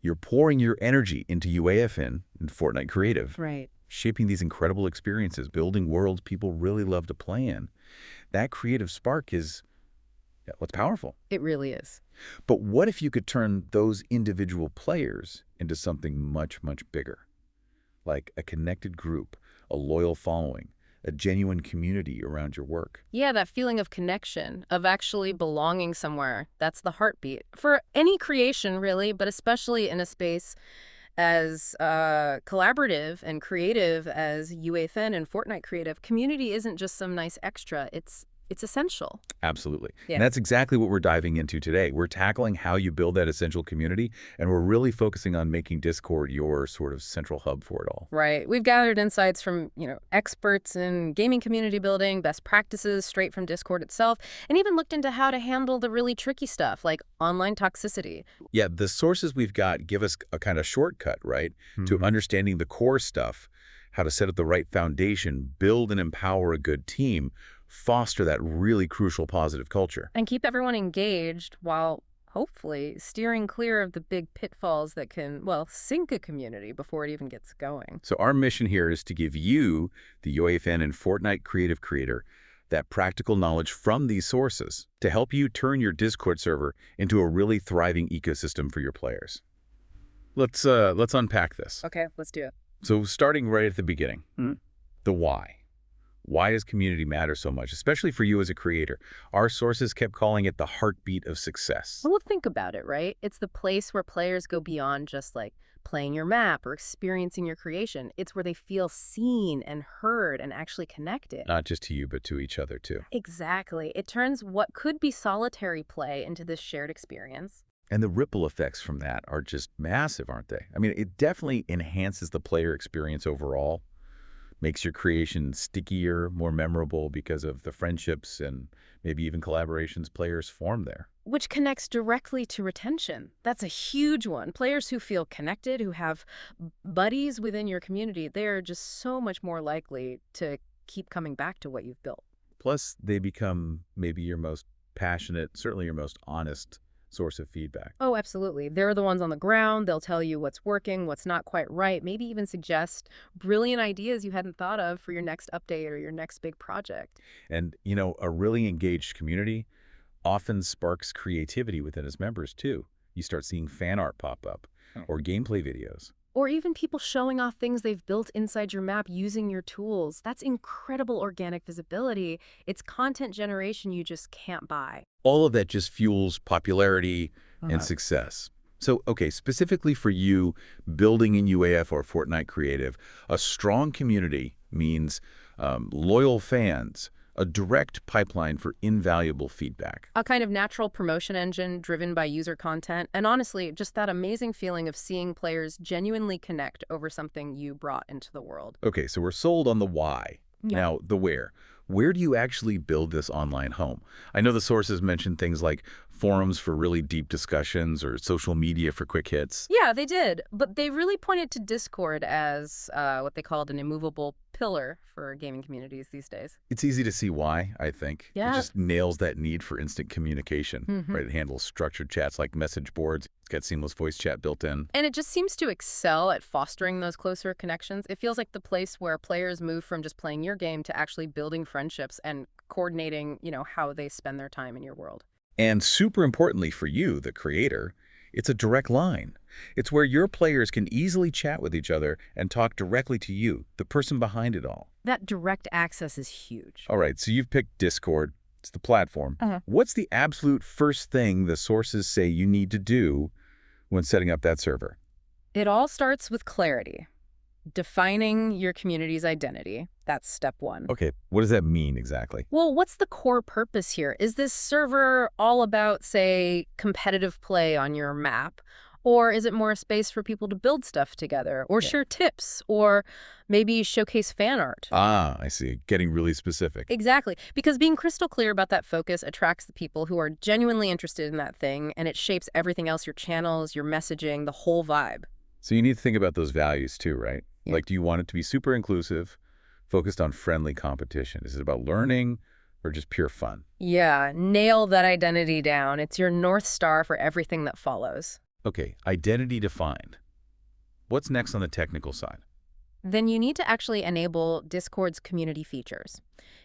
You're pouring your energy into UEFN and Fortnite Creative, Right. shaping these incredible experiences, building worlds people really love to play in. That creative spark is, yeah, what's powerful. It really is. But what if you could turn those individual players into something much, much bigger? Like a connected group, a loyal following, a genuine community around your work. Yeah, that feeling of connection, of actually belonging somewhere. That's the heartbeat. For any creation, really, but especially in a space as collaborative and creative as UEFN and Fortnite Creative, community isn't just some nice extra. It's essential. Absolutely. Yeah. And that's exactly what we're diving into today. We're tackling how you build that essential community, and we're really focusing on making Discord your sort of central hub for it all. Right. We've gathered insights from, experts in gaming community building, best practices straight from Discord itself, and even looked into how to handle the really tricky stuff like online toxicity. Yeah, the sources we've got give us a kind of shortcut, right, to understanding the core stuff, how to set up the right foundation, build and empower a good team, foster that really crucial positive culture. And keep everyone engaged while hopefully steering clear of the big pitfalls that can, well, sink a community before it even gets going. So our mission here is to give you, the UEFN and Fortnite creative creator, that practical knowledge from these sources to help you turn your Discord server into a really thriving ecosystem for your players. Let's unpack this. Okay, let's do it. So starting right at the beginning, the why. Why does community matter so much, especially for you as a creator? Our sources kept calling it the heartbeat of success. Well, think about it, right? It's the place where players go beyond just like playing your map or experiencing your creation. It's where they feel seen and heard and actually connected. Not just to you, but to each other too. Exactly. It turns what could be solitary play into this shared experience. And the ripple effects from that are just massive, aren't they? I mean, it definitely enhances the player experience overall, makes your creation stickier, more memorable because of the friendships and maybe even collaborations players form there. Which connects directly to retention. That's a huge one. Players who feel connected, who have buddies within your community, they're just so much more likely to keep coming back to what you've built. Plus, they become maybe your most passionate, certainly your most honest source of feedback. Oh, absolutely. They're the ones on the ground. They'll tell you what's working, what's not quite right, maybe even suggest brilliant ideas you hadn't thought of for your next update or your next big project. And, a really engaged community often sparks creativity within its members, too. You start seeing fan art pop up or gameplay videos. Or even people showing off things they've built inside your map using your tools. That's incredible organic visibility. It's content generation you just can't buy. All of that just fuels popularity and success. So, okay, specifically for you, building in UAF or Fortnite Creative, a strong community means loyal fans, a direct pipeline for invaluable feedback. A kind of natural promotion engine driven by user content, and honestly, just that amazing feeling of seeing players genuinely connect over something you brought into the world. Okay, so we're sold on the why. Yeah. Now, the where. Where do you actually build this online home? I know the sources mention things like forums for really deep discussions or social media for quick hits. Yeah, they did, but they really pointed to Discord as what they called an immovable pillar for gaming communities these days. It's easy to see why, I think. Yeah. It just nails that need for instant communication, right? It handles structured chats like message boards. It's got seamless voice chat built in. And it just seems to excel at fostering those closer connections. It feels like the place where players move from just playing your game to actually building friendships and coordinating, how they spend their time in your world. And super importantly for you, the creator, it's a direct line. It's where your players can easily chat with each other and talk directly to you, the person behind it all. That direct access is huge. All right, so you've picked Discord. It's the platform. What's the absolute first thing the sources say you need to do when setting up that server? It all starts with clarity. Defining your community's identity. That's step one. Okay, what does that mean exactly? Well, what's the core purpose here? Is this server all about, say, competitive play on your map? Or is it more a space for people to build stuff together or share tips or maybe showcase fan art? Ah, I see. Getting really specific. Exactly. Because being crystal clear about that focus attracts the people who are genuinely interested in that thing, and it shapes everything else, your channels, your messaging, the whole vibe. So you need to think about those values too, right? Yeah. Like, do you want it to be super inclusive, focused on friendly competition? Is it about learning or just pure fun? Yeah, nail that identity down. It's your North Star for everything that follows. Okay, identity defined. What's next on the technical side? Then you need to actually enable Discord's community features.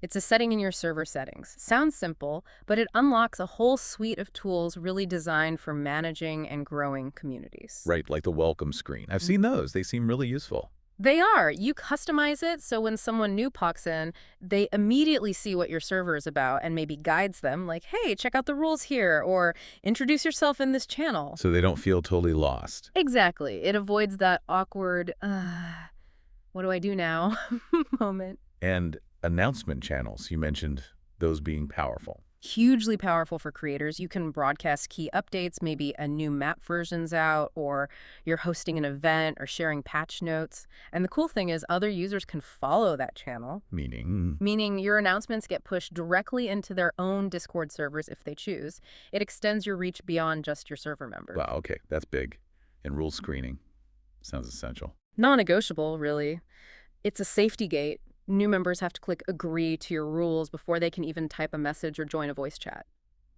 It's a setting in your server settings. Sounds simple, but it unlocks a whole suite of tools really designed for managing and growing communities. Right, like the welcome screen. I've seen those. They seem really useful. They are. You customize it so when someone new pops in, they immediately see what your server is about and maybe guides them like, hey, check out the rules here, or introduce yourself in this channel. So they don't feel totally lost. Exactly. It avoids that awkward, what do I do now moment. And announcement channels, you mentioned those being powerful. Hugely powerful for creators. You can broadcast key updates, maybe a new map version's out, or you're hosting an event or sharing patch notes. And the cool thing is other users can follow that channel, Meaning, meaning your announcements get pushed directly into their own Discord servers if they choose. It extends your reach beyond just your server members. wow, okay, that's big. And rule screening sounds essential. Non-negotiable, really. It's a safety gate. New members have to click agree to your rules before they can even type a message or join a voice chat.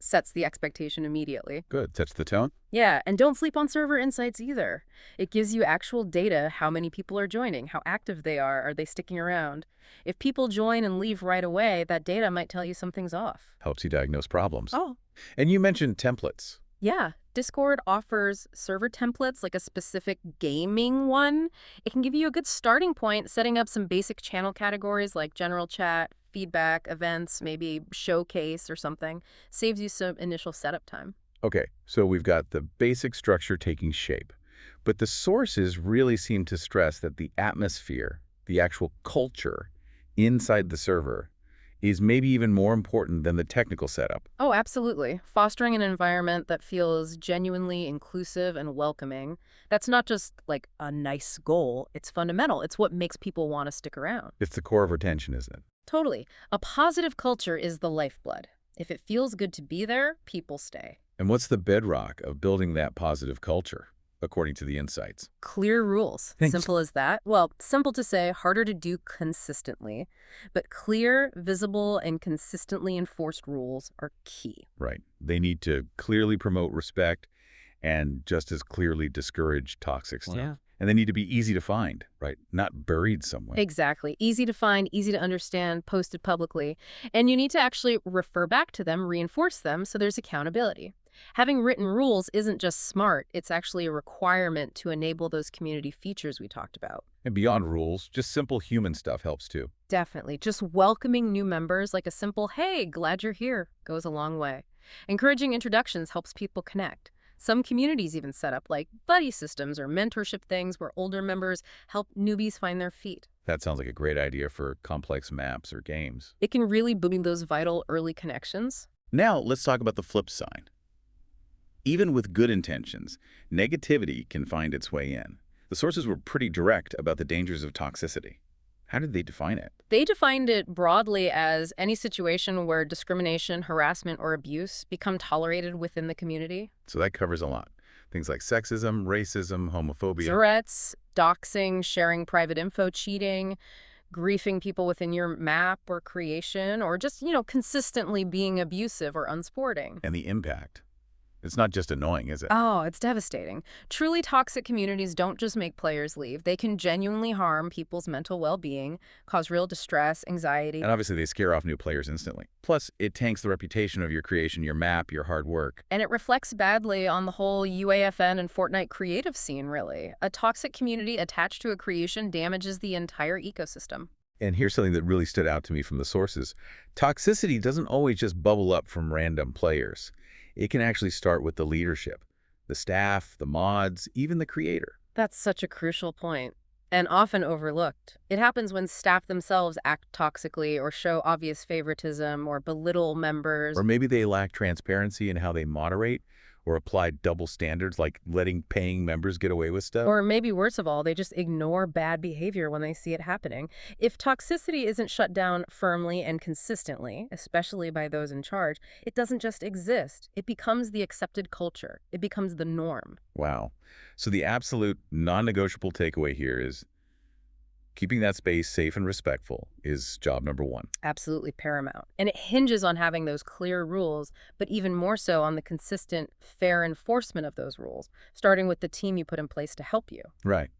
Sets the expectation immediately. Good. Sets the tone. Yeah, and don't sleep on server insights either. It gives you actual data, how many people are joining, how active they are they sticking around. If people join and leave right away, that data might tell you something's off. Helps you diagnose problems. Oh. And you mentioned templates. Yeah, Discord offers server templates, like a specific gaming one. It can give you a good starting point, setting up some basic channel categories like general chat, feedback, events, maybe showcase or something. Saves you some initial setup time. Okay, so we've got the basic structure taking shape. But the sources really seem to stress that the atmosphere, the actual culture inside the server, is maybe even more important than the technical setup. Oh, absolutely. Fostering an environment that feels genuinely inclusive and welcoming. That's not just like a nice goal. It's fundamental. It's what makes people want to stick around. It's the core of retention, isn't it? Totally. A positive culture is the lifeblood. If it feels good to be there, people stay. And what's the bedrock of building that positive culture, according to the insights? Clear rules. Thanks. Simple as that. Well, simple to say, harder to do consistently. But clear, visible, and consistently enforced rules are key. Right. They need to clearly promote respect and just as clearly discourage toxic stuff. Yeah. And they need to be easy to find, right? Not buried somewhere. Exactly. Easy to find, easy to understand, posted publicly. And you need to actually refer back to them, reinforce them, so there's accountability. Having written rules isn't just smart, it's actually a requirement to enable those community features we talked about. And beyond rules, just simple human stuff helps too. Definitely. Just welcoming new members, like a simple, hey, glad you're here, goes a long way. Encouraging introductions helps people connect. Some communities even set up like buddy systems or mentorship things where older members help newbies find their feet. That sounds like a great idea for complex maps or games. It can really boom those vital early connections. Now, let's talk about the flip side. Even with good intentions, negativity can find its way in. The sources were pretty direct about the dangers of toxicity. How did they define it? They defined it broadly as any situation where discrimination, harassment, or abuse become tolerated within the community. So that covers a lot. Things like sexism, racism, homophobia. Threats, doxing, sharing private info, cheating, griefing people within your map or creation, or just, consistently being abusive or unsporting. And the impact. It's not just annoying, is it? Oh, it's devastating. Truly toxic communities don't just make players leave. They can genuinely harm people's mental well-being, cause real distress, anxiety. And obviously they scare off new players instantly. Plus, it tanks the reputation of your creation, your map, your hard work. And it reflects badly on the whole UEFN and Fortnite creative scene, really. A toxic community attached to a creation damages the entire ecosystem. And here's something that really stood out to me from the sources. Toxicity doesn't always just bubble up from random players. It can actually start with the leadership, the staff, the mods, even the creator. That's such a crucial point, and often overlooked. It happens when staff themselves act toxically or show obvious favoritism or belittle members. Or maybe they lack transparency in how they moderate or apply double standards like letting paying members get away with stuff. Or maybe worse of all, they just ignore bad behavior when they see it happening. If toxicity isn't shut down firmly and consistently, especially by those in charge, it doesn't just exist. It becomes the accepted culture. It becomes the norm. Wow. So the absolute non-negotiable takeaway here is Keeping that space safe and respectful is job number one. Absolutely paramount. And it hinges on having those clear rules, but even more so on the consistent, fair enforcement of those rules, starting with the team you put in place to help you. Right.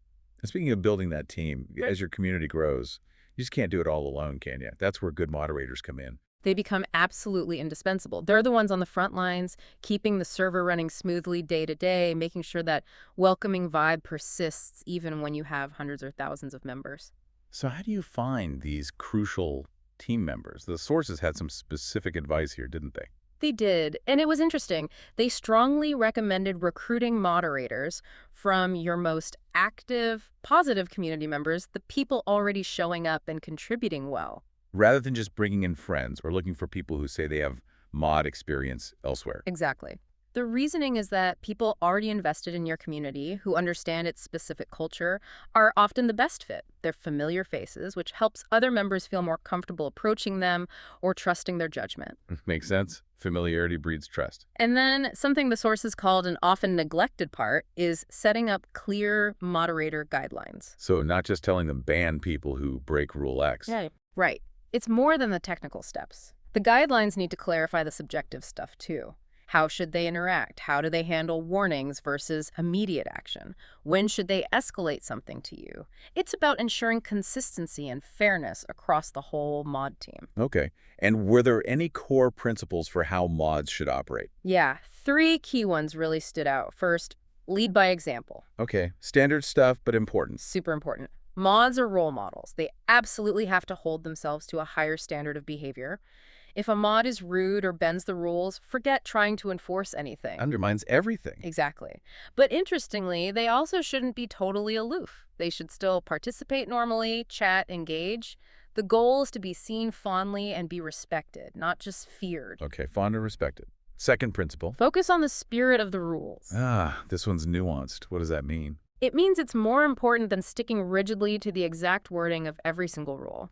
And speaking of building that team, Right. as your community grows, you just can't do it all alone, can you? That's where good moderators come in. They become absolutely indispensable. They're the ones on the front lines, keeping the server running smoothly day to day, making sure that welcoming vibe persists even when you have hundreds or thousands of members. So how do you find these crucial team members? The sources had some specific advice here, didn't they? They did, and it was interesting. They strongly recommended recruiting moderators from your most active, positive community members, the people already showing up and contributing well. Rather than just bringing in friends or looking for people who say they have mod experience elsewhere. Exactly. The reasoning is that people already invested in your community who understand its specific culture are often the best fit. They're familiar faces, which helps other members feel more comfortable approaching them or trusting their judgment. Makes sense? Familiarity breeds trust. And then something the sources called an often neglected part is setting up clear moderator guidelines. So not just telling them ban people who break Rule X. Yeah. Right. It's more than the technical steps. The guidelines need to clarify the subjective stuff, too. How should they interact? How do they handle warnings versus immediate action? When should they escalate something to you? It's about ensuring consistency and fairness across the whole mod team. Okay. And were there any core principles for how mods should operate? Yeah, 3 key ones really stood out. First, lead by example. Okay. Standard stuff, but important. Super important. Mods are role models. They absolutely have to hold themselves to a higher standard of behavior. If a mod is rude or bends the rules, forget trying to enforce anything. Undermines everything. Exactly. But interestingly, they also shouldn't be totally aloof. They should still participate normally, chat, engage. The goal is to be seen fondly and be respected, not just feared. Okay. Fond and respected. Second principle. Focus on the spirit of the rules. This one's nuanced. What does that mean? It means it's more important than sticking rigidly to the exact wording of every single rule.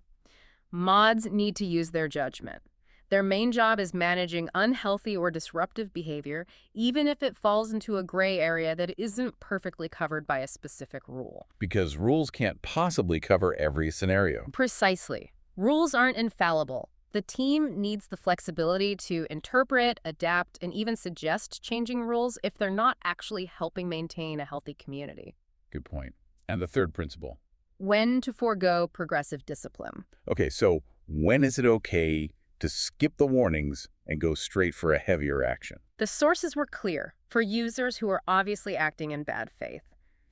Mods need to use their judgment. Their main job is managing unhealthy or disruptive behavior, even if it falls into a gray area that isn't perfectly covered by a specific rule. Because rules can't possibly cover every scenario. Precisely. Rules aren't infallible. The team needs the flexibility to interpret, adapt, and even suggest changing rules if they're not actually helping maintain a healthy community. Good point. And the third principle. When to forego progressive discipline. Okay, so when is it okay to skip the warnings and go straight for a heavier action? The sources were clear for users who are obviously acting in bad faith.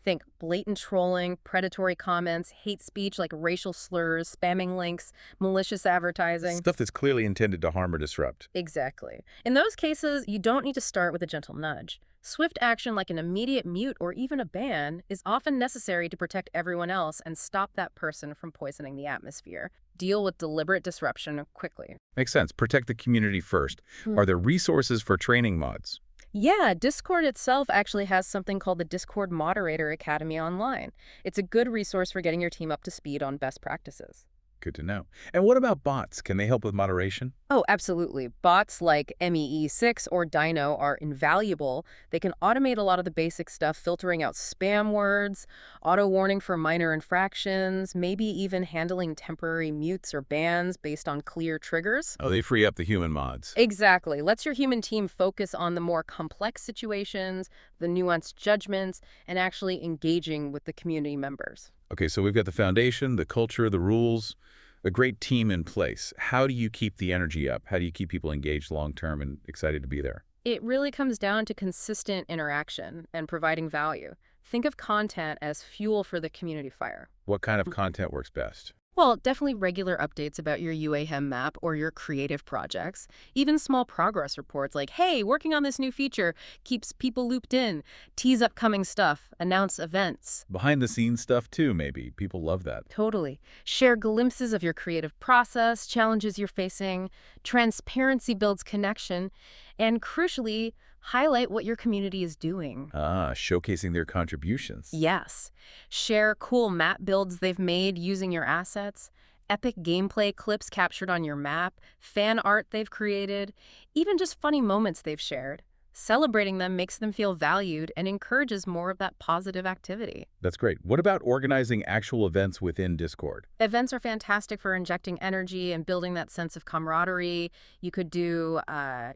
Think blatant trolling, predatory comments, hate speech like racial slurs, spamming links, malicious advertising. Stuff that's clearly intended to harm or disrupt. Exactly. In those cases, you don't need to start with a gentle nudge. Swift action like an immediate mute or even a ban is often necessary to protect everyone else and stop that person from poisoning the atmosphere. Deal with deliberate disruption quickly. Makes sense. Protect the community first. Are there resources for training mods? Yeah, Discord itself actually has something called the Discord Moderator Academy online. It's a good resource for getting your team up to speed on best practices. Good to know. And what about bots? Can they help with moderation? Oh, absolutely. Bots like MEE6 or Dino are invaluable. They can automate a lot of the basic stuff, filtering out spam words, auto-warning for minor infractions, maybe even handling temporary mutes or bans based on clear triggers. Oh, they free up the human mods. Exactly. Lets your human team focus on the more complex situations, the nuanced judgments, and actually engaging with the community members. Okay, so we've got the foundation, the culture, the rules, a great team in place. How do you keep the energy up? How do you keep people engaged long-term and excited to be there? It really comes down to consistent interaction and providing value. Think of content as fuel for the community fire. What kind of content works best? Well, definitely regular updates about your UAHEM map or your creative projects. Even small progress reports like, hey, working on this new feature keeps people looped in. Tease upcoming stuff. Announce events. Behind-the-scenes stuff, too, maybe. People love that. Totally. Share glimpses of your creative process, challenges you're facing. Transparency builds connection. And crucially, highlight what your community is doing. Showcasing their contributions. Yes. Share cool map builds they've made using your assets, epic gameplay clips captured on your map, fan art they've created, even just funny moments they've shared. Celebrating them makes them feel valued and encourages more of that positive activity. That's great. What about organizing actual events within Discord? Events are fantastic for injecting energy and building that sense of camaraderie. You could do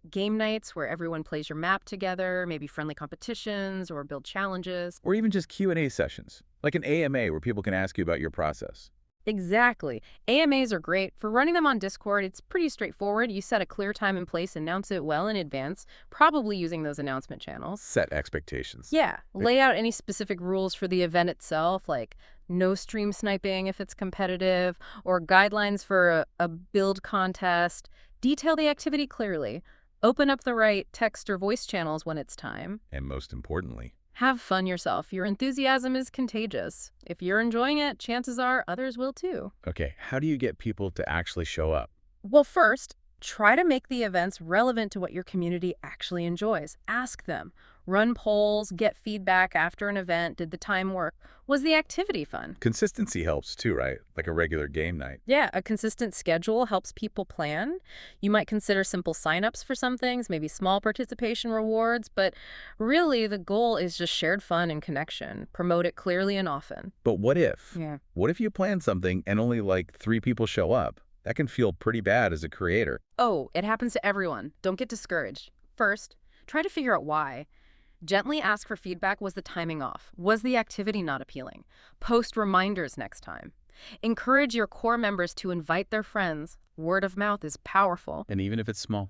game nights where everyone plays your map together, maybe friendly competitions or build challenges. Or even just Q&A sessions, like an AMA where people can ask you about your process. Exactly. AMAs are great. For running them on Discord, it's pretty straightforward. You set a clear time and place, announce it well in advance, probably using those announcement channels. Set expectations. Yeah, lay out any specific rules for the event itself, like no stream sniping if it's competitive, or guidelines for a build contest. Detail the activity clearly. Open up the right text or voice channels when it's time. And most importantly, Have fun yourself. Your enthusiasm is contagious. If you're enjoying it, chances are others will too. okay, how do you get people to actually show up? Well, first, try to make the events relevant to what your community actually enjoys. Ask them. Run polls, get feedback after an event. Did the time work? Was the activity fun? Consistency helps too, right? Like a regular game night. Yeah, a consistent schedule helps people plan. You might consider simple signups for some things, maybe small participation rewards, but really the goal is just shared fun and connection. Promote it clearly and often. But what if? Yeah. What if you plan something and only like 3 people show up? That can feel pretty bad as a creator. Oh, it happens to everyone. Don't get discouraged. First, try to figure out why. Gently ask for feedback. Was the timing off? Was the activity not appealing? Post reminders next time. Encourage your core members to invite their friends. Word of mouth is powerful. And even if it's small.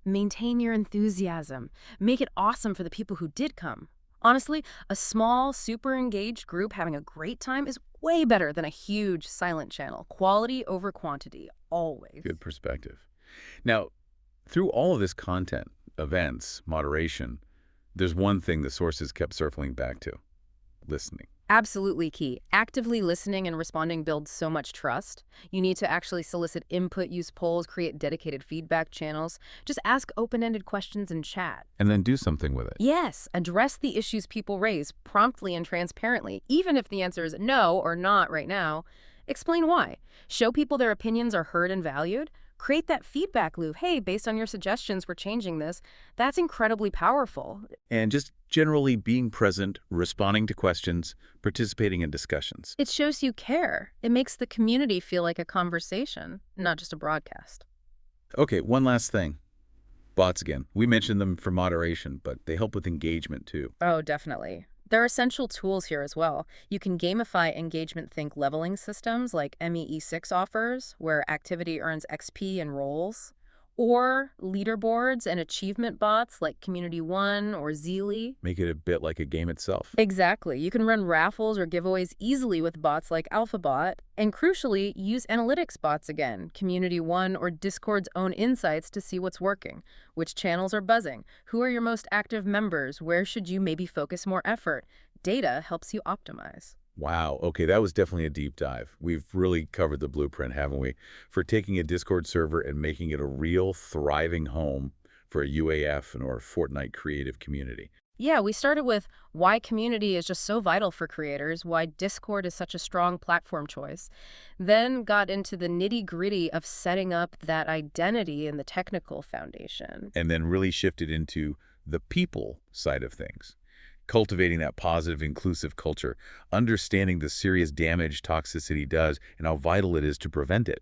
Maintain your enthusiasm. Make it awesome for the people who did come. Honestly, a small, super engaged group having a great time is way better than a huge silent channel. Quality over quantity, always. Good perspective. Now, through all of this content, events, moderation, there's one thing the sources kept circling back to: listening. Absolutely key. Actively listening and responding builds so much trust. You need to actually solicit input, use polls, create dedicated feedback channels. Just ask open-ended questions and chat. And then do something with it. Yes, address the issues people raise promptly and transparently. Even if the answer is no or not right now, explain why. Show people their opinions are heard and valued. Create that feedback loop. Hey, based on your suggestions, we're changing this. That's incredibly powerful. And just generally being present, responding to questions, participating in discussions. It shows you care. It makes the community feel like a conversation, not just a broadcast. Okay, one last thing. Bots again. We mentioned them for moderation, but they help with engagement too. Oh, definitely. There are essential tools here as well. You can gamify engagement think leveling systems like MEE6 offers, where activity earns XP and roles, or leaderboards and achievement bots like Community One or Zeely. Make it a bit like a game itself. Exactly. You can run raffles or giveaways easily with bots like AlphaBot, and crucially, use analytics bots again, Community One or Discord's own insights to see what's working, which channels are buzzing, who are your most active members, where should you maybe focus more effort. Data helps you optimize. Wow. Okay, that was definitely a deep dive. We've really covered the blueprint, haven't we? For taking a Discord server and making it a real thriving home for a UAF and or Fortnite creative community. Yeah, we started with why community is just so vital for creators, why Discord is such a strong platform choice, then got into the nitty-gritty of setting up that identity and the technical foundation. And then really shifted into the people side of things. Cultivating that positive, inclusive culture, understanding the serious damage toxicity does and how vital it is to prevent it.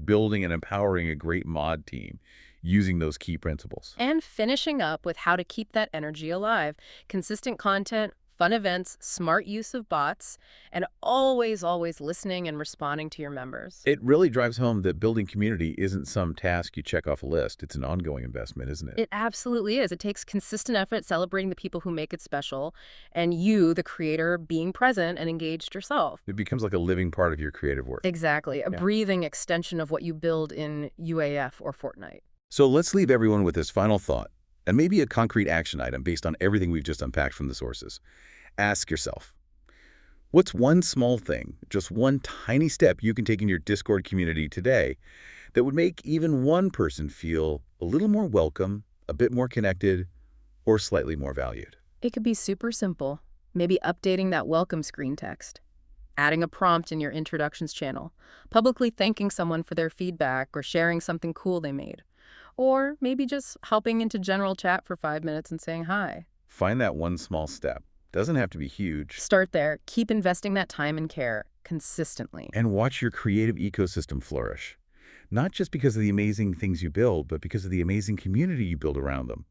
Building and empowering a great mod team, using those key principles. And finishing up with how to keep that energy alive. Consistent content, fun events, smart use of bots, and always, always listening and responding to your members. It really drives home that building community isn't some task you check off a list. It's an ongoing investment, isn't it? It absolutely is. It takes consistent effort celebrating the people who make it special, and you, the creator, being present and engaged yourself. It becomes like a living part of your creative work. Exactly. A breathing extension of what you build in UAF or Fortnite. So let's leave everyone with this final thought, and maybe a concrete action item based on everything we've just unpacked from the sources. Ask yourself, what's one small thing, just one tiny step you can take in your Discord community today that would make even one person feel a little more welcome, a bit more connected, or slightly more valued? It could be super simple. Maybe updating that welcome screen text, adding a prompt in your introductions channel, publicly thanking someone for their feedback or sharing something cool they made, Or maybe just hopping into general chat for 5 minutes and saying hi. Find that one small step. Doesn't have to be huge. Start there. Keep investing that time and care consistently. And watch your creative ecosystem flourish. Not just because of the amazing things you build, but because of the amazing community you build around them.